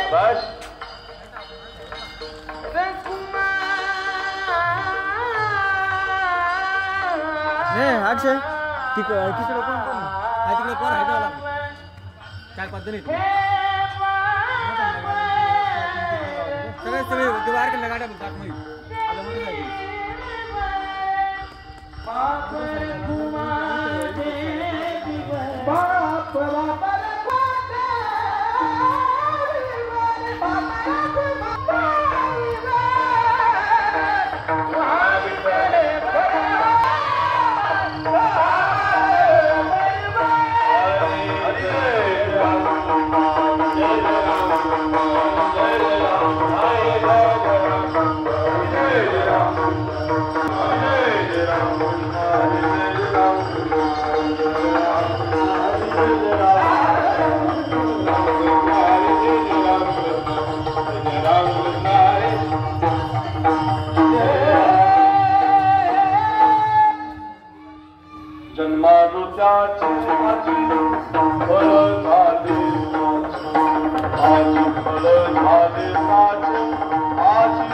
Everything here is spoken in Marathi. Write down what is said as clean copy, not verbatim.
बस नाही अक्षय तिकडे कोण कोण आहे तिकडे कोण आहे काय पद्धती सगळे सगळे दिवार के लगाड्या बोलतात मग आलं जन्मानुजाची फळ झाले आज फळ झाले आज